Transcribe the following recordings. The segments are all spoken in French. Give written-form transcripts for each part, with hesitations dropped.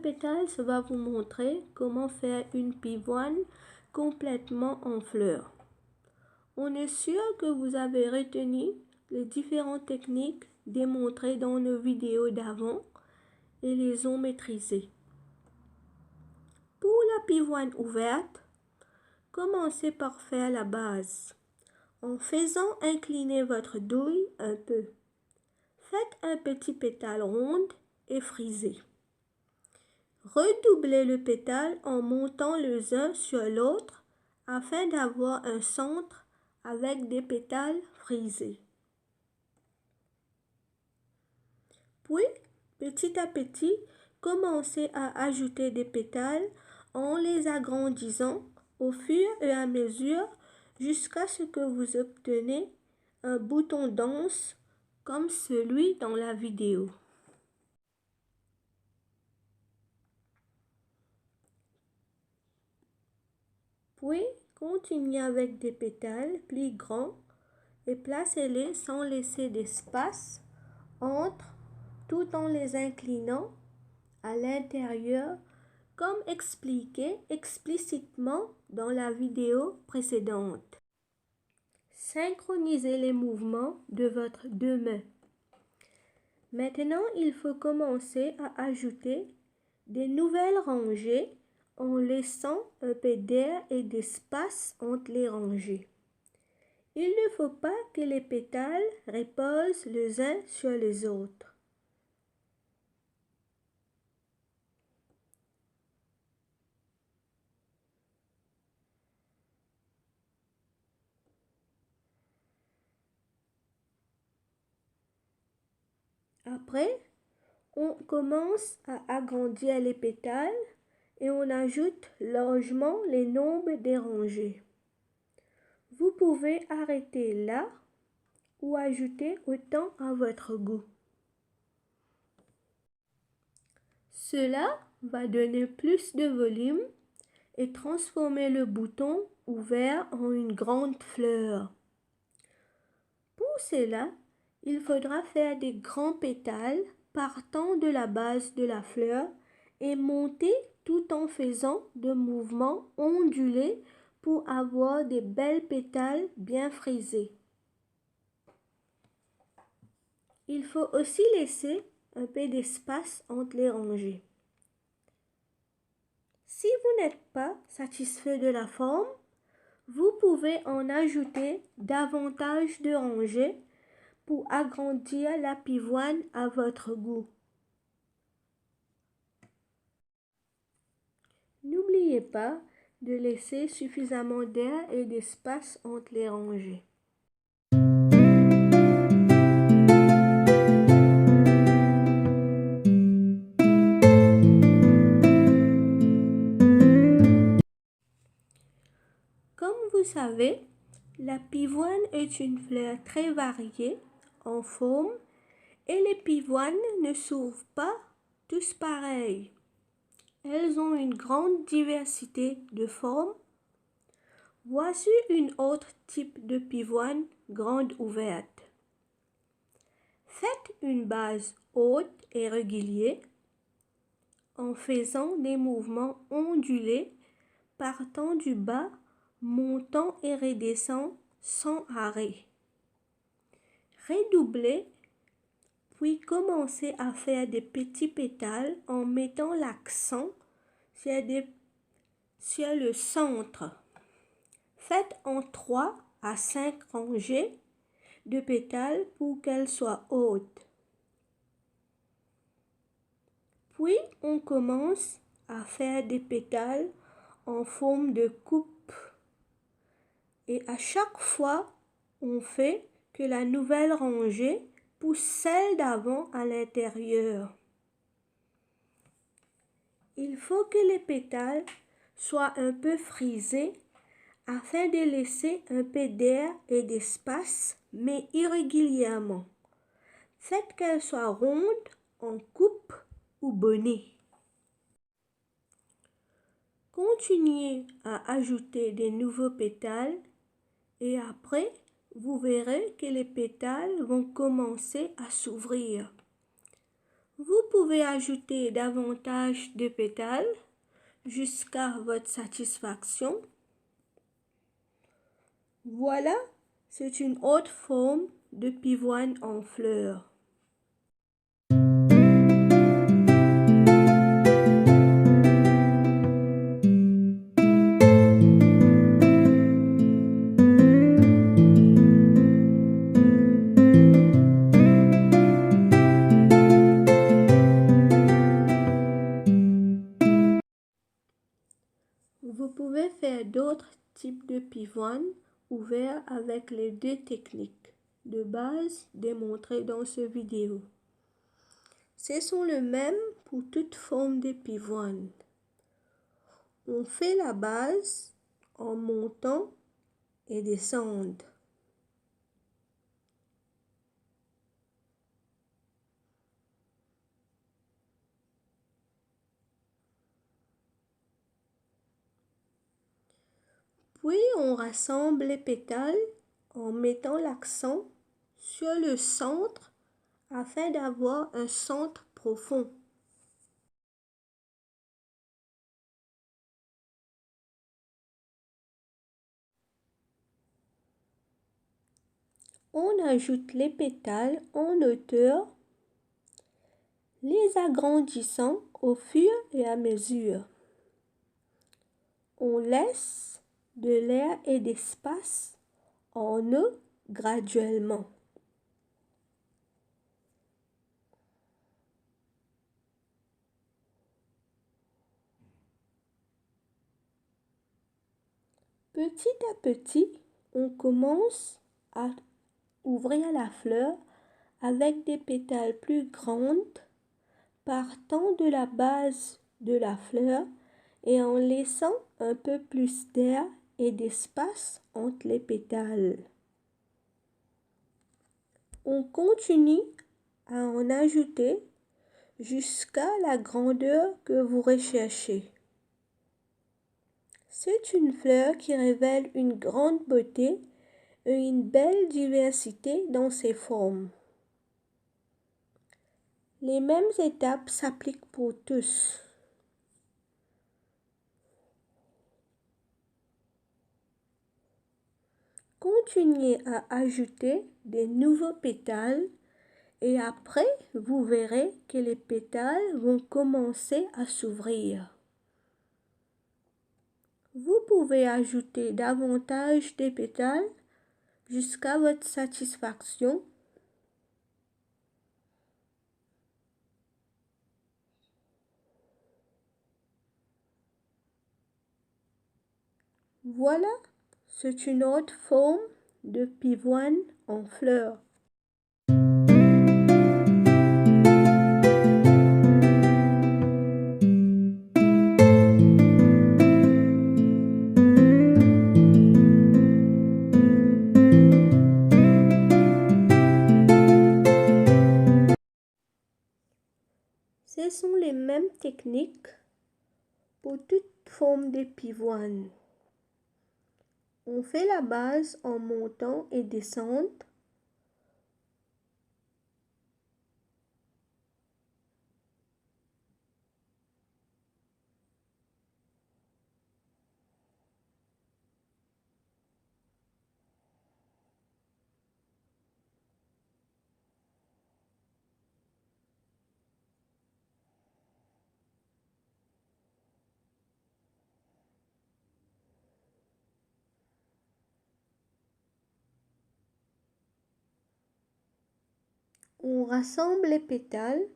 Petals va vous montrer comment faire une pivoine complètement en fleurs. On est sûr que vous avez retenu les différentes techniques démontrées dans nos vidéos d'avant et les ont maîtrisées. Pour la pivoine ouverte, commencez par faire la base en faisant incliner votre douille un peu. Faites un petit pétale rond et frisé. Redoublez le pétale en montant les uns sur l'autre afin d'avoir un centre avec des pétales frisés. Puis, petit à petit, commencez à ajouter des pétales en les agrandissant au fur et à mesure jusqu'à ce que vous obtenez un bouton dense comme celui dans la vidéo. Puis, continuez avec des pétales plus grands et placez-les sans laisser d'espace entre tout en les inclinant à l'intérieur comme expliqué explicitement dans la vidéo précédente. Synchronisez les mouvements de votre deux mains. Maintenant, il faut commencer à ajouter des nouvelles rangées en laissant un peu d'air et d'espace entre les rangées. Il ne faut pas que les pétales reposent les uns sur les autres. Après, on commence à agrandir les pétales et on ajoute largement les nombres des rangées. Vous pouvez arrêter là ou ajouter autant à votre goût. Cela va donner plus de volume et transformer le bouton ouvert en une grande fleur. Pour cela, il faudra faire des grands pétales partant de la base de la fleur et monter tout en faisant de mouvements ondulés pour avoir des belles pétales bien frisés. Il faut aussi laisser un peu d'espace entre les rangées. Si vous n'êtes pas satisfait de la forme, vous pouvez en ajouter davantage de rangées pour agrandir la pivoine à votre goût. N'oubliez pas de laisser suffisamment d'air et d'espace entre les rangées. Comme vous savez, la pivoine est une fleur très variée en forme et les pivoines ne s'ouvrent pas tous pareils. Elles ont une grande diversité de formes. Voici une autre type de pivoine grande ouverte. Faites une base haute et régulière en faisant des mouvements ondulés partant du bas, montant et redescendant sans arrêt. Redoublez, puis commencez à faire des petits pétales en mettant l'accent sur le centre. Faites en 3 à 5 rangées de pétales pour qu'elles soient hautes. Puis on commence à faire des pétales en forme de coupe. Et à chaque fois, on fait que la nouvelle rangée pousse celle d'avant à l'intérieur. Il faut que les pétales soient un peu frisés afin de laisser un peu d'air et d'espace, mais irrégulièrement. Faites qu'elles soient rondes, en coupe ou bonnet. Continuez à ajouter des nouveaux pétales et après, vous verrez que les pétales vont commencer à s'ouvrir. Vous pouvez ajouter davantage de pétales jusqu'à votre satisfaction. Voilà, c'est une autre forme de pivoine en fleurs. Vous pouvez faire d'autres types de pivoines ouverts avec les deux techniques de base démontrées dans cette vidéo. Ce sont les mêmes pour toute forme de pivoine. On fait la base en montant et descendant. Puis on rassemble les pétales en mettant l'accent sur le centre afin d'avoir un centre profond. On ajoute les pétales en hauteur, les agrandissant au fur et à mesure. On laisse de l'air et d'espace en eux graduellement. Petit à petit, on commence à ouvrir la fleur avec des pétales plus grandes partant de la base de la fleur et en laissant un peu plus d'air et d'espace entre les pétales. On continue à en ajouter jusqu'à la grandeur que vous recherchez. C'est une fleur qui révèle une grande beauté et une belle diversité dans ses formes. Les mêmes étapes s'appliquent pour tous. Continuez à ajouter des nouveaux pétales et après vous verrez que les pétales vont commencer à s'ouvrir. Vous pouvez ajouter davantage de pétales jusqu'à votre satisfaction. Voilà, c'est une autre forme de pivoine en fleurs. Ce sont les mêmes techniques pour toute forme de pivoine. On fait la base en montant et descendant. On rassemble les pétales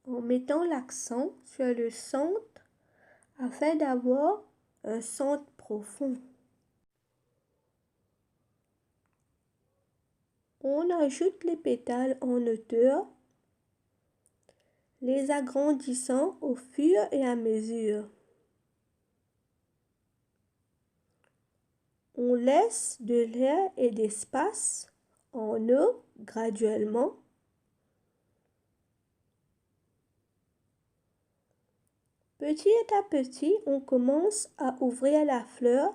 en mettant l'accent sur le centre afin d'avoir un centre profond. On ajoute les pétales en hauteur, les agrandissant au fur et à mesure. On laisse de l'air et d'espace en eux graduellement. Petit à petit, on commence à ouvrir la fleur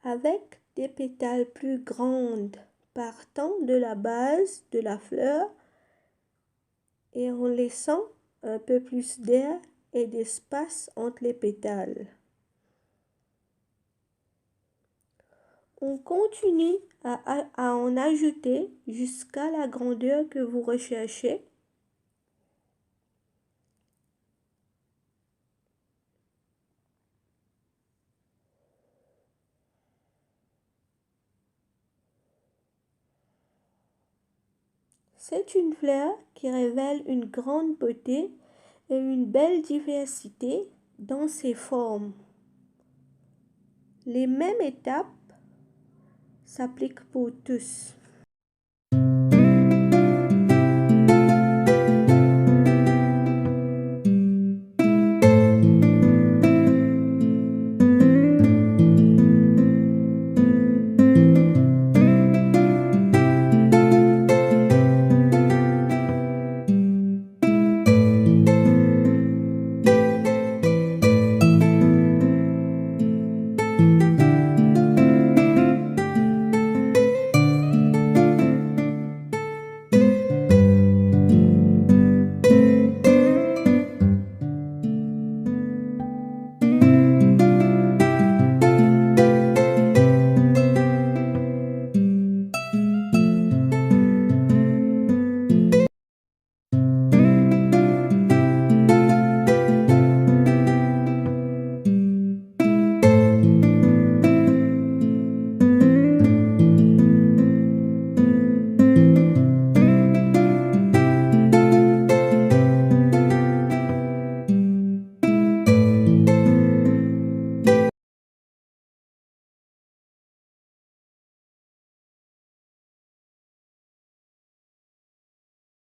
avec des pétales plus grandes partant de la base de la fleur et en laissant un peu plus d'air et d'espace entre les pétales. On continue à en ajouter jusqu'à la grandeur que vous recherchez. C'est une fleur qui révèle une grande beauté et une belle diversité dans ses formes. Les mêmes étapes s'appliquent pour tous.